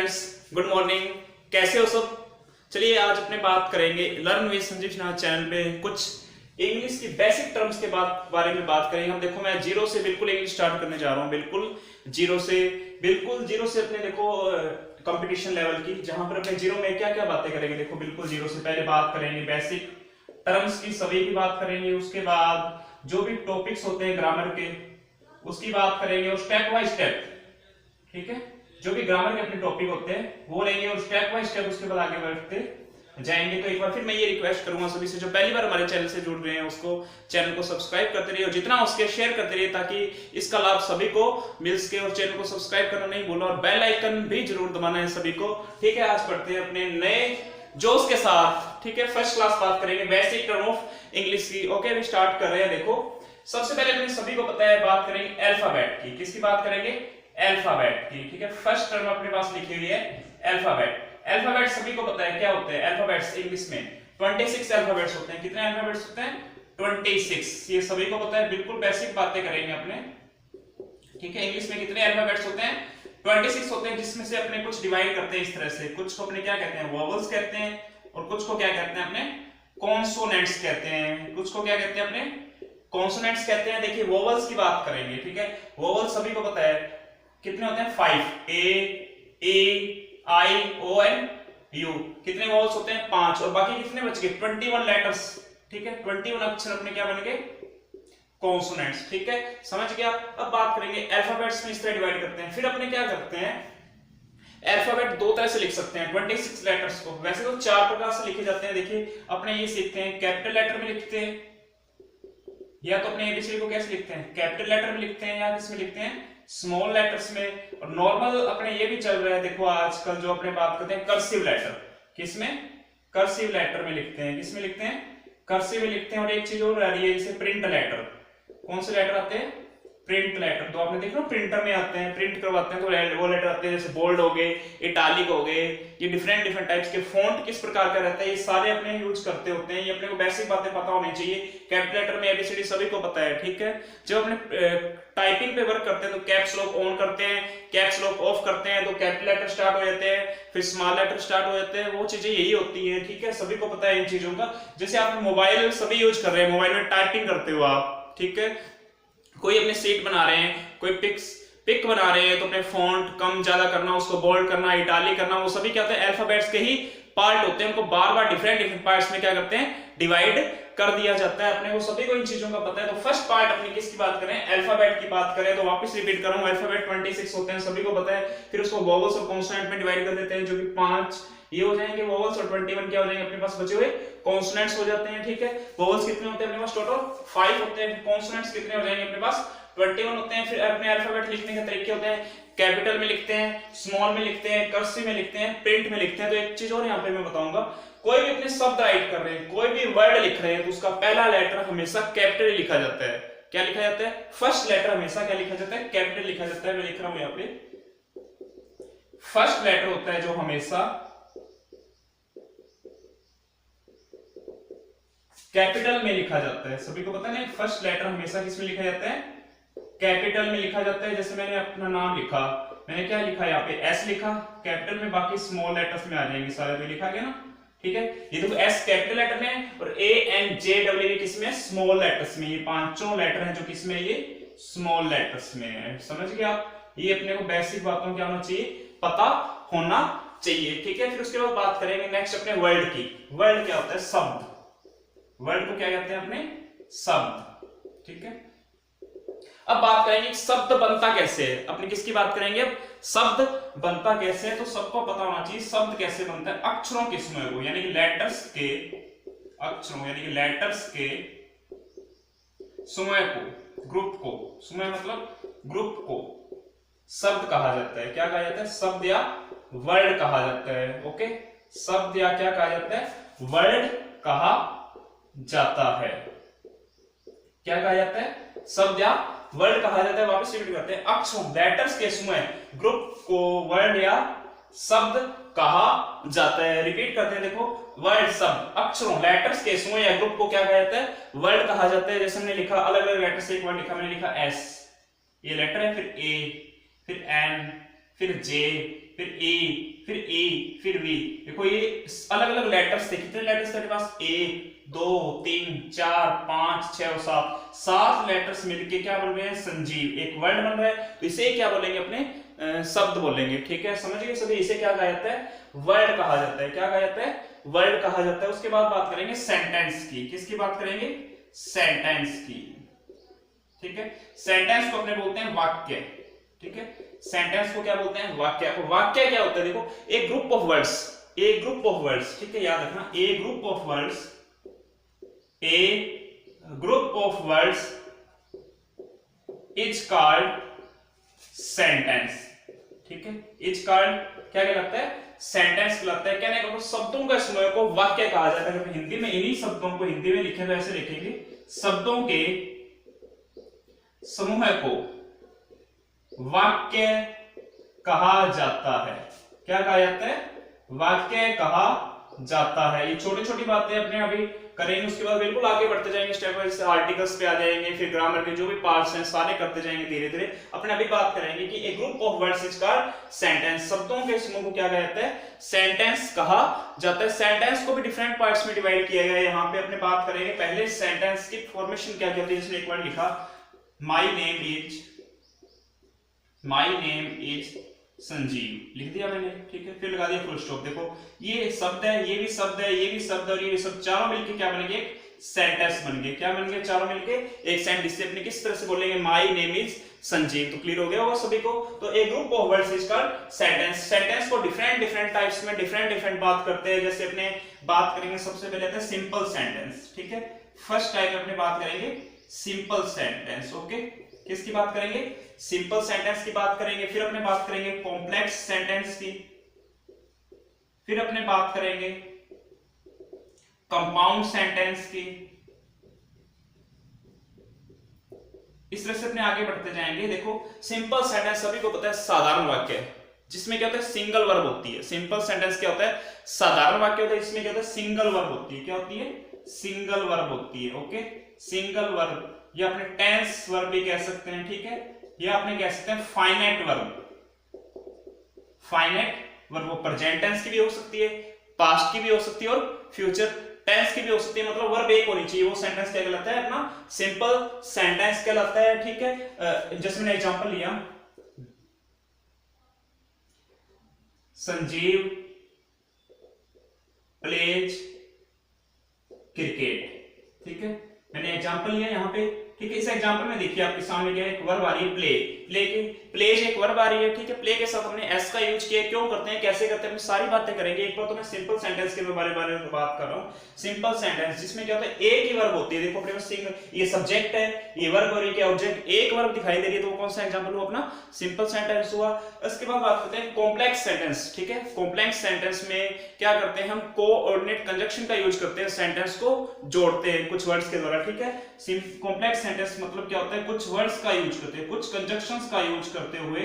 Friends, good morning. कैसे हो सब? चलिए आज अपने बात करेंगे learn with Sanjeev Sinha channel पे कुछ इंग्लिश की बेसिक टर्म्स के बारे में बात करेंगे हम। देखो मैं जीरो से बिल्कुल इंग्लिश स्टार्ट करने जा रहा हूँ, बिल्कुल जीरो से अपने देखो कंपटीशन लेवल की, जहां पर अपने जीरो में क्या क्या बातें करेंगे। देखो बिल्कुल जीरो से पहले बात करेंगे बेसिक टर्म्स की, सभी की बात करेंगे। उसके बाद जो भी टॉपिक्स होते हैं ग्रामर के उसकी बात करेंगे और स्टेप बाय स्टेप, ठीक है, जो भी ग्रामर के अपने टॉपिक होते हैं वो लेंगे और स्टेप बाय स्टेप उसके बाद आगे बढ़ते जाएंगे। तो एक बार फिर मैं ये रिक्वेस्ट करूंगा सभी से जो पहली बार हमारे चैनल से जुड़ रहे हैं उसको चैनल को सब्सक्राइब करते रहिए और जितना हो सके शेयर करते रहिए ताकि इसका लाभ सभी को मिल सके। और चैनल को सब्सक्राइब करना नहीं भूलना और बेल आइकन भी जरूर दबाना है सभी को, ठीक है। आज पढ़ते हैं अपने नए जोश के साथ, ठीक है। फर्स्ट क्लास बात करेंगे बेसिक टर्म ऑफ इंग्लिश की। ओके, अभी स्टार्ट कर रहे हैं। देखो सबसे पहले अपने सभी को पता है बात करेंगे अल्फाबेट की। किसकी बात करेंगे? अल्फाबेट की, ठीक है। फर्स्ट टर्म अपने पास लिखी हुई है अल्फाबेट। अल्फाबेट सभी को पता है क्या होते हैं अल्फाबेट्स। इंग्लिश में 26 अल्फाबेट्स होते हैं। कितने अल्फाबेट्स होते हैं? 26। ये सभी को पता है, बिल्कुल बेसिक बातें करेंगे अपने, ठीक है। इंग्लिश में कितने अल्फाबेट्स होते हैं? 26 होते हैं, जिसमें से अपने कुछ डिवाइड करते हैं इस तरह से। कुछ को अपने क्या कहते हैं? वोवेल्स कहते हैं और कुछ को क्या कहते हैं? अपने कॉन्सोनेंट्स कहते हैं। कुछ को क्या कहते हैं? अपने कॉन्सोनेंट्स कहते हैं। देखिए वोवेल्स की बात करेंगे, ठीक है। वोवेल्स सभी को पता है कितने होते हैं? 5। ए आई ओ एन यू। कितने वोवेल्स होते हैं? 5। और बाकी कितने बच गए? 21 लेटर्स, ठीक है। 21 अक्षर अपने क्या बन गए? कॉन्सोनेंट्स, ठीक है। समझ गया? अब बात करेंगे अल्फाबेट्स में इस तरह डिवाइड करते हैं। फिर अपने क्या करते हैं? अल्फाबेट दो तरह से लिख सकते हैं 26 लेटर्स को। वैसे तो 4 प्रकार से लिखे जाते हैं। देखिए अपने ये सीखते हैं कैपिटल लेटर में लिखते हैं, या तो अपने एबीसीडी को कैसे लिखते हैं? कैपिटल लेटर में लिखते हैं, या किसमें लिखते हैं? स्मॉल लेटर्स में। और नॉर्मल अपने ये भी चल रहा है, देखो आजकल जो अपने बात करते हैं कर्सिव लेटर। किसमें? कर्सिव लेटर में लिखते हैं। किसमें लिखते हैं? कर्सिव में लिखते हैं। और एक चीज और आ रही है, जैसे प्रिंट लेटर। कौन से लेटर आते हैं? Print letter. तो आपने देखा प्रिंटर में आते हैं, प्रिंट करवाते हैं तो वो लेटर आते हैं, जैसे बोल्ड हो गए, इटालिक हो गए। ये डिफरेंट टाइप्स के फॉन्ट किस प्रकार का रहता है, ये सारे अपने यूज करते होते हैं। ये अपने को बेसिक बातें पता होनी चाहिए। कैपिटल लेटर में एबीसीडी सभी को पता है, ठीक है। जब अपने टाइपिंग पे वर्क करते हैं तो कैप्स लॉक ऑन करते हैं, कैप्स लॉक ऑफ करते हैं तो कैपिटल लेटर स्टार्ट हो जाते हैं, फिर स्मॉल लेटर स्टार्ट हो जाते हैं। वो चीजें यही होती हैं, ठीक है। सभी को पता है इन चीजों का। जैसे आप मोबाइल सभी यूज कर रहे हैं, मोबाइल में टाइपिंग करते हो आप, ठीक है। कोई अपने सीट बना रहे हैं, कोई पिक बना रहे हैं तो अपने फॉन्ट कम ज्यादा करना, उसको बोल्ड करना, इटालिक करना, वो सभी क्या होते हैं? अल्फाबेट्स के ही पार्ट होते हैं। उनको बार बार डिफरेंट पार्ट्स में क्या करते हैं? डिवाइड कर दिया जाता है। अपने को सभी को इन चीजों का पता है। तो फर्स्ट पार्ट अपनी किसकी बात करें? अल्फाबेट की बात करें तो वापस रिपीट कर रहा हूं, अल्फाबेट 26 होते हैं, सभी को पता है। फिर उसको वोवेल्स और कॉन्सोनेंट में डिवाइड कर देते हैं, जो कि 5 ये हो जाएंगे वोवेल्स, और 21 क्या हो जाएंगे? अपने पास बचे हुए कॉन्सोनेंट्स हो जाते हैं, ठीक है। वोवेल्स कितने होते हैं अपने पास? टोटल 5 होते हैं। कॉन्सोनेंट्स कितने हो जाएंगे अपने पास? 21 होते हैं। फिर अपने अल्फाबेट लिखने के तरीके होते हैं, कैपिटल में लिखते हैं, स्मॉल में लिखते हैं, कर्सिव में लिखते हैं, प्रिंट में लिखते हैं। तो एक चीज और यहाँ पे मैं बताऊंगा, कोई भी अपने शब्द राइट कर रहे हैं, कोई भी वर्ड लिख रहे हैं तो उसका पहला लेटर हमेशा कैपिटल लिखा जाता है। क्या लिखा जाता है? फर्स्ट लेटर हमेशा क्या लिखा जाता है? कैपिटल लिखा जाता है। मैं लिख रहा हूं यहाँ पे, फर्स्ट लेटर होता है जो हमेशा कैपिटल में लिखा जाता है। सभी को पता है फर्स्ट लेटर हमेशा किस में लिखा जाता है? कैपिटल में लिखा जाता है। जैसे मैंने अपना नाम लिखा, मैंने क्या लिखा यहाँ पे? एस लिखा कैपिटल में, बाकी स्मॉल लेटर्स में आ जाएंगे सारे, तो लिखा गया ना, ठीक है। ये देखो एस कैपिटल लेटर में और ए एन जे डब्ल्यू किसमें? स्मॉल लेटर्स में। ये पांचों लेटर हैं जो किसमें? ये स्मॉल लेटर्स में है। समझ गए आप? ये अपने को बेसिक बातों क्या होना चाहिए? पता होना चाहिए, ठीक है। फिर उसके बाद बात करेंगे नेक्स्ट अपने वर्ड की। वर्ड क्या होता है? शब्द। वर्ड को क्या कहते हैं? अपने शब्द, ठीक है। अब बात करेंगे शब्द बनता कैसे है। अपनी किसकी बात करेंगे अब? शब्द बनता कैसे है। तो सबको पता होना चाहिए शब्द कैसे बनता है। अक्षरों के समूह को, यानी कि लेटर्स के अक्षरों, यानी कि लेटर्स के समूह को, ग्रुप को, समूह मतलब ग्रुप को शब्द कहा जाता है। क्या कहा जाता है? शब्द या वर्ड कहा जाता है। ओके, शब्द या क्या कहा जाता है? वर्ड कहा जाता है। क्या कहा जाता है? शब्द या वर्ड कहा जाता है। वापस रिपीट करते हैं, अक्षरों लेटर्स के समूह ग्रुप को वर्ड या शब्द कहा जाता है। रिपीट करते हैं, देखो वर्ड शब्द अक्षरों लेटर्स के समूह या ग्रुप को क्या कहा जाता है? वर्ड कहा जाता है। जैसे हमने लिखा अलग अलग लेटर से एक वर्ड लिखा, मैंने लिखा एस, ये लेटर है, फिर ए, फिर एन, फिर जे, फिर ई, फिर ए, फिर वी। देखो ये अलग अलग लेटर्स थे, कितने लेटर्स थे पास, 1 2 3 4 5 6 और 7, 7 लेटर्स मिलके क्या बन रहे हैं, संजीव, एक वर्ड बन रहा है। तो इसे क्या बोलेंगे, अपने शब्द बोलेंगे, ठीक है, समझ गए सभी। इसे क्या कहा जाता है, वर्ड कहा जाता है। क्या कहा जाता है, वर्ड कहा जाता है। उसके बाद बात करेंगे सेंटेंस की। किसकी बात करेंगे, सेंटेंस की, ठीक है। सेंटेंस को अपने बोलते हैं वाक्य, ठीक है। सेंटेंस को क्या बोलते हैं, वाक्य। वाक्य क्या होता है, देखो एक ग्रुप ऑफ वर्ड्स, एक ग्रुप ऑफ वर्ड्स, ठीक है, याद रखना, a group of words, a group of words is called sentence, ठीक है। इज कॉल्ड क्या कहलाता है, सेंटेंस कहलाता है। कहने का मतलब शब्दों के समूह को वाक्य कहा जाता है। हिंदी में इन्हीं शब्दों को हिंदी में लिखे तो ऐसे लिखेंगे, शब्दों के समूह को वाक्य कहा जाता है। क्या कहा जाता है, वाक्य कहा जाता है। ये छोटी छोटी बातें अपने अभी करेंगे, उसके बाद बिल्कुल आगे बढ़ते जाएंगे स्टेप बाय स्टेप, आर्टिकल्स पे आ जाएंगे, फिर ग्रामर के जो भी पार्ट्स हैं सारे करते जाएंगे धीरे धीरे। अपने अभी बात करेंगे कि एक group of words is called sentence, शब्दों के समूह को क्या कहा जाता है, सेंटेंस कहा जाता है। सेंटेंस को भी डिफरेंट पार्ट्स में डिवाइड किया गया है। यहाँ पे अपने बात करेंगे पहले सेंटेंस की फॉर्मेशन क्या होती है। इसमें एक वर्ड लिखा, माई नेम इज संजीव, लिख दिया मैंने, ठीक है, फिर लगा दिया फुल स्टॉप। देखो ये शब्द है, ये भी शब्द है, ये भी शब्द और ये भी शब्द, चारों मिलके क्या बनेंगे, एक सेंटेंस बन गए। क्या बन गए, चारों मिलके एक सेंटेंस। इसे अपने किस तरह से बोलेंगे, माई नेम इज संजीव। तो क्लियर हो गया होगा सभी को। तो एक group of words is called sentence. Sentence को डिफरेंट डिफरेंट टाइप्स में डिफरेंट बात करते हैं। जैसे अपने बात करेंगे सबसे पहले आता है सिंपल सेंटेंस, ठीक है। फर्स्ट टाइप अपने बात करेंगे सिंपल सेंटेंस, ओके। किसकी बात करेंगे, सिंपल सेंटेंस की बात करेंगे। फिर अपने बात करेंगे कॉम्प्लेक्स सेंटेंस की, फिर अपने बात करेंगे कंपाउंड सेंटेंस की। इस तरह से अपने आगे बढ़ते जाएंगे। देखो सिंपल सेंटेंस सभी को पता है साधारण वाक्य है, जिसमें क्या होता है, सिंगल वर्ब होती है। सिंपल सेंटेंस क्या होता है, साधारण वाक्य होता है, इसमें क्या होता है, सिंगल वर्ब होती है। क्या होती है, सिंगल वर्ब होती है, ओके। सिंगल वर्ब या अपने टेंस वर्ब भी कह सकते हैं, ठीक है, या अपने कह सकते हैं फाइनाइट वर्ब। फाइनाइट वर्ब वो प्रेजेंट टेंस की भी हो सकती है, पास्ट की भी हो सकती है और फ्यूचर टेंस की भी हो सकती है। मतलब वर्ब एक होनी चाहिए। वो सेंटेंस क्या कहलाता है, अपना सिंपल सेंटेंस कहलाता है, ठीक है। जैसे मैंने एग्जांपल लिया, संजीव प्लेज क्रिकेट, ठीक है, मैंने एग्जांपल लिया यहाँ पे, ठीक है। इस एग्जांपल में देखिए आपके सामने क्या है, एक वर्ब आ रही है प्ले, प्लेज एक वर्ब आ रही है, ठीक है। प्ले के साथ हमने एस का यूज किया, क्यों करते हैं, कैसे करते हैं, हम सारी बातें करेंगे। एक बार तो मैं सिंपल सेंटेंस के बारे में बात कर रहा हूँ। सिंपल सेंटेंस जिसमें क्या होता है, एक ही वर्ब होती है। देखो अपने पास ये सब्जेक्ट है, ये वर्ब और ये ऑब्जेक्ट, एक वर्ब दिखाई दे रही है, तो वो कौन सा एग्जांपल हुआ, अपना सिंपल सेंटेंस हुआ। उसके बाद बात करते हैं कॉम्प्लेक्स सेंटेंस, ठीक है। कॉम्प्लेक्स सेंटेंस में क्या करते हैं, हम कोऑर्डिनेट कंजक्शन का यूज करते हैं, सेंटेंस को जोड़ते हैं कुछ वर्ड्स के द्वारा, ठीक है। कॉम्प्लेक्स सेंटेंस मतलब क्या होता है, कुछ वर्ड्स का यूज करते हैं, कुछ कंजक्शंस का यूज करते हुए,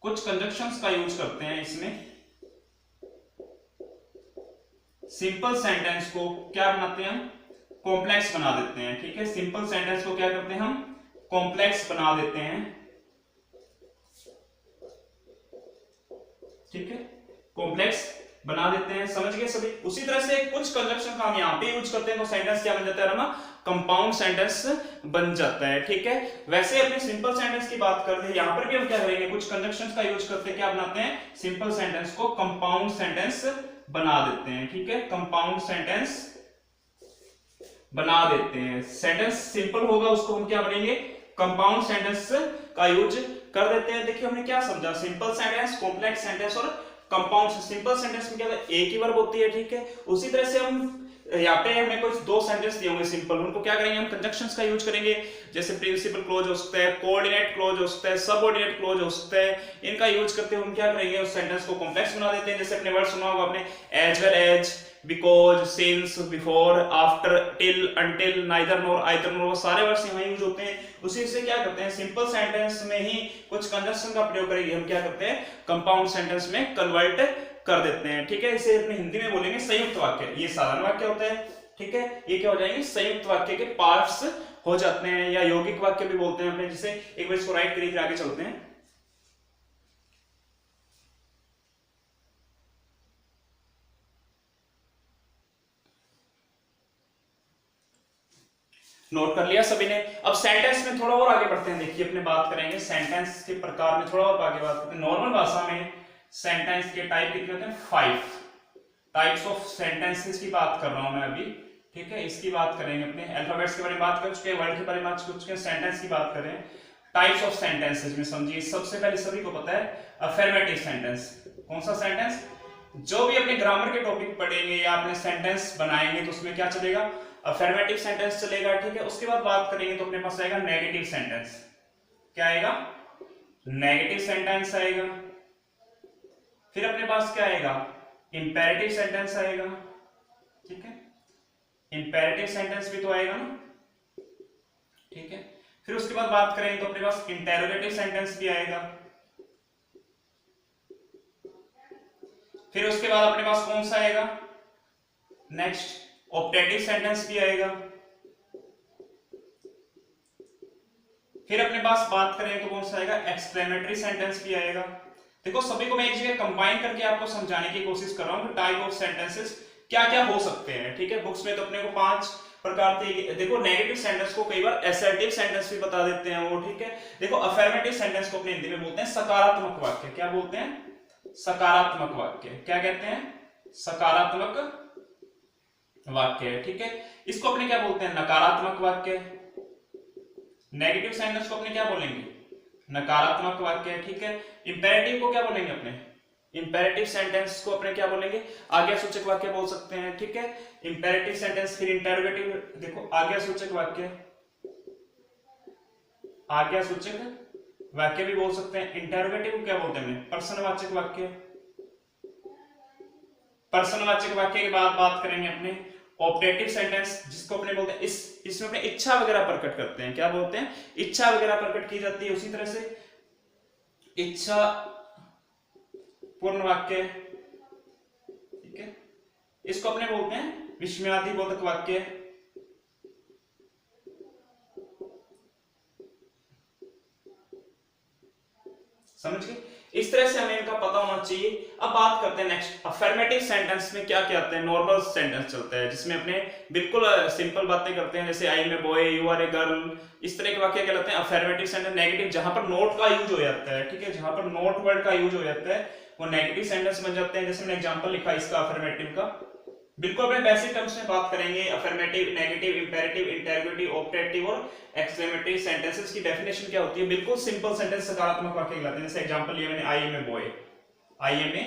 कुछ कंजक्शंस का यूज करते हैं। इसमें सिंपल सेंटेंस को क्या बनाते हैं, हम कॉम्प्लेक्स बना देते हैं, ठीक है। सिंपल सेंटेंस को क्या करते हैं, हम कॉम्प्लेक्स बना देते हैं, ठीक है, कॉम्प्लेक्स बना देते हैं, समझ गए सभी। उसी तरह से कुछ कंजक्शन का हम यहाँ पे यूज करते हैं, तो सेंटेंस क्या बन जाता है, हमारा कंपाउंड सेंटेंस बन जाता है, ठीक है। वैसे अपने सिंपल सेंटेंस की बात करते हैं, यहाँ पर भी हम क्या करेंगे, कुछ कंजक्शंस का यूज करते हैं, क्या बनाते हैं, सिंपल सेंटेंस को कंपाउंड सेंटेंस बना देते हैं, ठीक है। कंपाउंड सेंटेंस बना देते हैं। सेंटेंस सिंपल होगा, उसको हम क्या बनेंगे, कंपाउंड सेंटेंस का यूज कर देते हैं। देखिए हमने क्या समझा, सिंपल सेंटेंस, कॉम्प्लेक्स सेंटेंस और कंपाउंड। सिंपल सेंटेंस में क्या होता है, एक ही वर्ब होती है, ठीक है। उसी तरह से हम यहाँ पे हमें कुछ दो सेंटेंस दिए होंगे सिंपल, उनको क्या करेंगे, हम कंजक्शंस का यूज करेंगे। जैसे प्रिंसिपल क्लोज हो सकता है, कोऑर्डिनेट क्लोज हो सकता है, सबऑर्डिनेट क्लोज हो सकता है। इनका यूज करते हुए हम क्या करेंगे, उस सेंटेंस को कॉम्प्लेक्स बना देते हैं। जैसे अपने वर्ड सुना होगा आपने, as well as, because, since, before, after, till, until, neither nor, either nor, वो सारे वर्ड्स यहाँ यूज होते हैं। उसी से क्या करते हैं, सिंपल सेंटेंस में ही कुछ कंजक्शन का प्रयोग करेंगे, हम क्या करते हैं, कंपाउंड सेंटेंस में कन्वर्ट कर देते हैं, ठीक है। इसे अपने हिंदी में बोलेंगे संयुक्त वाक्य। ये साधारण वाक्य होता है, ठीक है। ये क्या हो जाएंगे, संयुक्त वाक्य के पार्ट्स हो जाते हैं, या यौगिक वाक्य भी बोलते हैं अपने। जिसे एक बार इसको राइट करिए, फिर आगे चलते हैं। नोट कर लिया सभी ने। अब सेंटेंस में थोड़ा और आगे बढ़ते हैं, देखिए अपने बात करेंगे सेंटेंस के प्रकार में, थोड़ा और आगे बात करते हैं। नॉर्मल भाषा में सेंटेंस के टाइप कितने होते हैं? 5 टाइप्स ऑफ सेंटेंसेस की बात कर रहा हूं मैं अभी, ठीक है। इसकी बात करेंगे, अपने अल्फाबेट्स के बारे में बात कर चुके हैं, वर्ड के बारे में बात कर चुके हैं, सेंटेंस की बात करें टाइप्स ऑफ सेंटेंसेस में। समझिए सबसे पहले सभी को पता है अफर्मेटिव सेंटेंस। कौन सा सेंटेंस? जो भी अपने ग्रामर के टॉपिक पढ़ेंगे या अपने सेंटेंस बनाएंगे तो उसमें क्या चलेगा? अफर्मेटिव सेंटेंस चलेगा, ठीक है। उसके बाद बात करेंगे तो अपने पास आएगा नेगेटिव सेंटेंस। क्या आएगा? नेगेटिव सेंटेंस आएगा। फिर अपने पास क्या आएगा? इंपेरेटिव सेंटेंस आएगा, ठीक है। इंपेरेटिव सेंटेंस भी तो आएगा ना, ठीक है। फिर उसके बाद बात करें तो अपने पास इंटेरोगेटिव सेंटेंस भी आएगा। फिर उसके बाद अपने पास कौन सा आएगा? नेक्स्ट ऑप्टेटिव सेंटेंस भी आएगा। फिर अपने पास बात करें तो कौन सा आएगा? एक्सक्लेमेटरी सेंटेंस भी आएगा। देखो सभी को मैं एक जगह कंबाइन करके आपको समझाने की कोशिश कर रहा हूं कि टाइप ऑफ सेंटेंसेस क्या क्या हो सकते हैं, ठीक है। बुक्स में तो अपने को 5 प्रकार के, देखो नेगेटिव सेंटेंस को कई बार असर्टिव सेंटेंस भी बता देते हैं वो, ठीक है। देखो अफर्मेटिव सेंटेंस को अपने हिंदी में बोलते हैं सकारात्मक वाक्य। क्या बोलते हैं? सकारात्मक वाक्य। क्या कहते हैं? सकारात्मक वाक्य, ठीक है। इसको अपने क्या बोलते हैं? नकारात्मक वाक्य। नेगेटिव सेंटेंस को अपने क्या बोलेंगे? नकारात्मक वाक्य, ठीक है। इंपेरेटिव को क्या बोलेंगे अपने? इंपेरेटिव सेंटेंस को अपने क्या बोलेंगे? आज्ञासूचक वाक्य बोल सकते हैं, ठीक है। Imperative sentence. फिर इंटरोगेटिव, देखो आज्ञासूचक वाक्य, आज्ञासूचक वाक्य भी बोल सकते हैं। इंटरोगेटिव को क्या बोलते हैं? प्रश्नवाचक वाक्य। प्रश्नवाचक वाक्य के बाद बात करेंगे अपने ऑप्टेटिव सेंटेंस, जिसको अपने बोलते हैं इसमें अपने इच्छा वगैरह प्रकट करते हैं। क्या बोलते हैं? इच्छा वगैरह प्रकट की जाती है। उसी तरह से इच्छा पूर्ण वाक्य, ठीक है। इसको अपने बोलते हैं विस्मयादिबोधक वाक्य। समझ गए? इस तरह से हमें इनका पता होना चाहिए। अब बात करते हैं नेक्स्ट अफर्मेटिव सेंटेंस में क्या क्या आते हैं। नॉर्मल सेंटेंस चलता है जिसमें अपने बिल्कुल सिंपल बातें करते हैं, जैसे I am a boy, you are a girl, इस तरह के वाक्य कहलाते हैं अफर्मेटिव सेंटेंस। नेगेटिव जहां पर नोट का यूज हो जाता है, ठीक है, जहां पर नोट वर्ड का यूज हो जाता है वो नेगेटिव सेंटेंस बन जाते हैं। जैसे मैंने एग्जांपल लिखा इसका अफर्मेटिव का, बिल्कुल अपने बेसिक टर्म्स में बात करेंगे। Affirmative, negative, imperative, interrogative, optative और एक्सक्लेमेटरी सेंटेंसेस की डेफिनेशन क्या होती है? बिल्कुल सिंपल सेंटेंस सकारात्मक वाक्य कहलाते हैं। जैसे एग्जांपल लिया मैंने I am a boy, I am a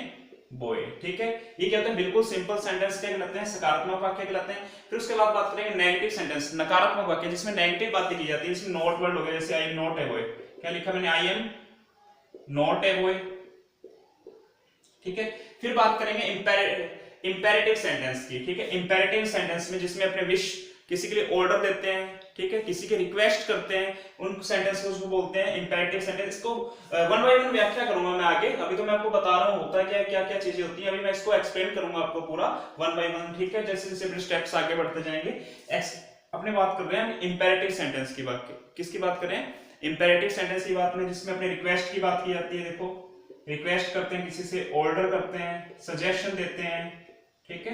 boy, ठीक है। ये क्या होता है? बिल्कुल सिंपल सेंटेंस क्या कहलाते हैं? सकारात्मक वाक्य कहलाते हैं। फिर उसके बाद बात करेंगे नेगेटिव सेंटेंस, नकारात्मक वाक्य, जिसमें नेगेटिव बातें की जाती है, जिसमें नॉट वर्ड हो गया। जैसे I am not a boy, क्या लिखा मैंने? I am not a boy, ठीक है। फिर बात करेंगे इंपेरेटिव सेंटेंस की, ठीक है। इंपेरेटिव सेंटेंस में जिसमें अपने विश, किसी के लिए ऑर्डर देते हैं, ठीक है, किसी के रिक्वेस्ट करते हैं, उन सेंटेंस को उसको बोलते हैं इंपेरेटिव सेंटेंस। इसको वन बाय वन व्याख्या करूंगा मैं आगे। अभी तो मैं आपको बता रहा हूं होता है क्या क्या चीजें होती हैं। अभी मैं इसको एक्सप्लेन करूंगा आपको पूरा वन बाय वन, ठीक है। जैसे जैसे अपने स्टेप्स आगे बढ़ते जाएंगे। अपने बात कर रहे हैं इंपेरेटिव सेंटेंस की बात, किसकी बात करें? इंपेरेटिव सेंटेंस की बात में, जिसमें अपने रिक्वेस्ट की बात की जाती है। देखो रिक्वेस्ट करते हैं किसी से, ऑर्डर करते हैं, सजेशन देते हैं, ठीक है।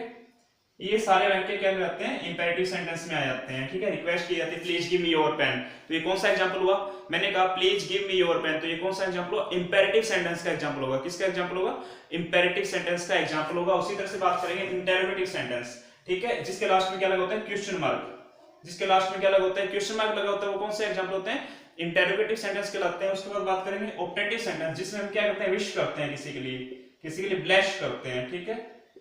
ये सारे वाक्य क्या कहलाते हैं? इंपेरेटिव सेंटेंस में आ जाते हैं, ठीक है। रिक्वेस्ट की जाती है please give me your pen, तो ये कौन सा एग्जांपल हुआ? मैंने कहा please give me your pen, तो ये कौन सा एग्जांपल हुआ? इंपेरेटिव सेंटेंस का एग्जांपल होगा। किसका एग्जांपल होगा? इंपेरेटिव सेंटेंस का एग्जांपल होगा। उसी तरह से बात करेंगे इंटरोगेटिव सेंटेंस, ठीक है, जिसके लास्ट में क्या लगा होता है? Question mark. जिसके लास्ट में क्या लगा होता है? क्वेश्चन मार्क लगा होता है। वो कौन से एग्जांपल होते हैं? इंटरोगेटिव सेंटेंस कहलाते हैं। उसके बाद बात करेंगे ऑप्टेटिव सेंटेंस, जिसमें हम क्या करते हैं? विश करते हैं किसी के लिए ब्लेस करते हैं, ठीक है।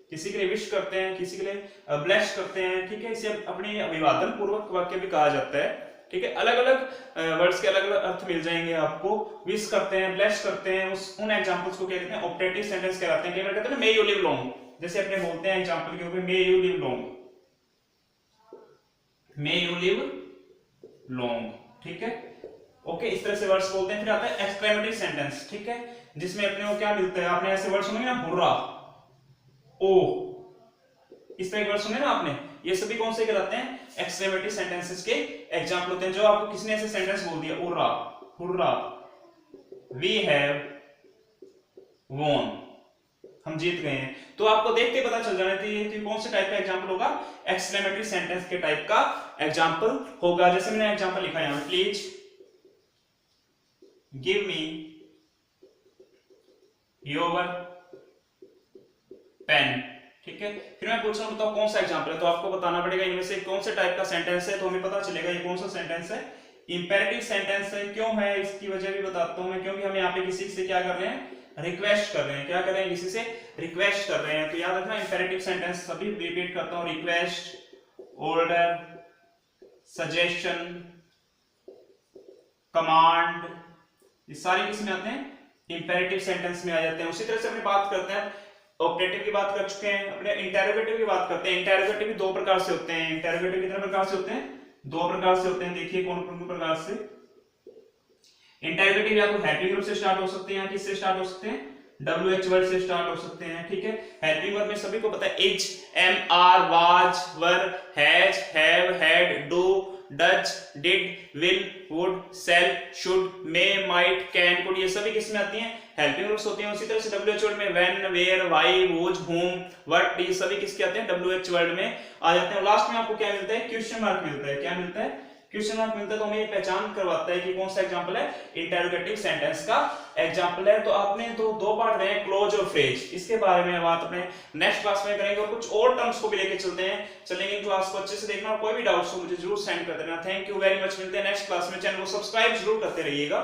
किसी के लिए विश करते हैं, किसी के लिए ब्लेस करते हैं, ठीक है। इसे अपनी अभिवादन पूर्वक वाक्य भी कहा जाता है, ठीक है। अलग अलग वर्ड्स के अलग अलग अर्थ मिल जाएंगे आपको। विश करते हैं, ब्लेस करते हैं, उन एग्जांपल्स को क्या कहते हैं? ऑप्टेटिव सेंटेंस कहलाते हैं। कई बार कहते हैं मे यू लिव लॉन्ग, जैसे अपने बोलते हैं एग्जांपल के ऊपर may you live long, may you live long, ठीक है, ओके। इस तरह से वर्ड्स बोलते हैं। फिर आता है एक्सक्लेमेटरी सेंटेंस, ठीक है, जिसमें अपने को क्या मिलता है? आपने ऐसे वर्ड सुने ना, हुर्रा, ओ, इस तरह के वर्ड सुने ना आपने, ये सभी कौन से कहलाते हैं? एक्सक्लेमेटरी सेंटेंसेस के एग्जांपल होते हैं। जो आपको किसी ने ऐसे सेंटेंस बोल दिया, hurray, hurray, we have won, हम जीत गए हैं। तो आपको देख के पता चल जाना चाहिए कि कौन से टाइप का एग्जांपल होगा, एक्सक्लेमेटरी सेंटेंस के टाइप का एग्जांपल होगा। जैसे मैंने एग्जांपल लिखा है, please give me your pen, ठीक है। फिर मैं पूछ रहा हूं बताओ कौन सा एग्जांपल है, तो आपको बताना पड़ेगा इनमें से कौन से टाइप का सेंटेंस है, तो हमें पता चलेगा ये कौन सा सेंटेंस है, इंपेरेटिव सेंटेंस है। क्यों है इसकी वजह भी बताता हूं मैं, क्योंकि हम यहाँ पे किसी से क्या कर रहे हैं, रिक्वेस्ट कर रहे हैं। क्या कर रहे हैं, किसी से रिक्वेस्ट कर रहे हैं। तो याद रखना इंपेरेटिव सेंटेंस सभी रिपीट करता हूं, रिक्वेस्ट, ऑर्डर, सजेशन, कमांड, ये सारे किस में आते हैं, इंपेरेटिव सेंटेंस में आ जाते हैं। उसी तरह से अपनी बात करते हैं, ऑपरेटिव की बात कर चुके हैं, अपने इंटेरोगेटिव की बात करते हैं। इंटेरोगेटिव भी दो प्रकार से होते हैं। इंटेरोगेटिव कितने प्रकार से होते हैं, दो प्रकार से होते हैं। देखिए कौन कौन प्रकार से। इंटेरोगेटिव या तो हेल्पिंग वर्ब से स्टार्ट हो सकते हैं, या किससे स्टार्ट हो सकते हैं, WH वर्ड से स्टार्ट हो सकते हैं, ठीक है। हेल्पिंग वर्ब में सभी को पता है, is, am, are, was, were, has, have, had, do, does, did, will, would, shall, should, may, might, can, could, ये सभी किस में आती हैं, हेल्पिंग वर्ब्स होती हैं। उसी तरह से WH वर्ड में when, where, why, which, whom, what, ये सभी किसके आते हैं, WH वर्ड में आ जाते हैं। लास्ट में आपको क्या मिलता है, क्वेश्चन मार्क मिलता है। क्या मिलता है, क्वेश्चन मार्क मिलता है। तो हमें ये पहचान करवाता है कि कौन सा एग्जांपल है, इंटेरोगेटिव सेंटेंस का एग्जांपल है। तो आपने तो दो पार्ट रहे, क्लोज और फ्रेज, इसके बारे में बात अपने नेक्स्ट क्लास में करेंगे, और कुछ और टर्म्स को भी लेके चलेंगे। क्लास को अच्छे से देखना, और कोई भी डाउट्स हो मुझे जरूर सेंड कर देना। थैंक यू वेरी मच, मिलते हैं नेक्स्ट क्लास में। चैनल को सब्सक्राइब जरूर करते रहिएगा।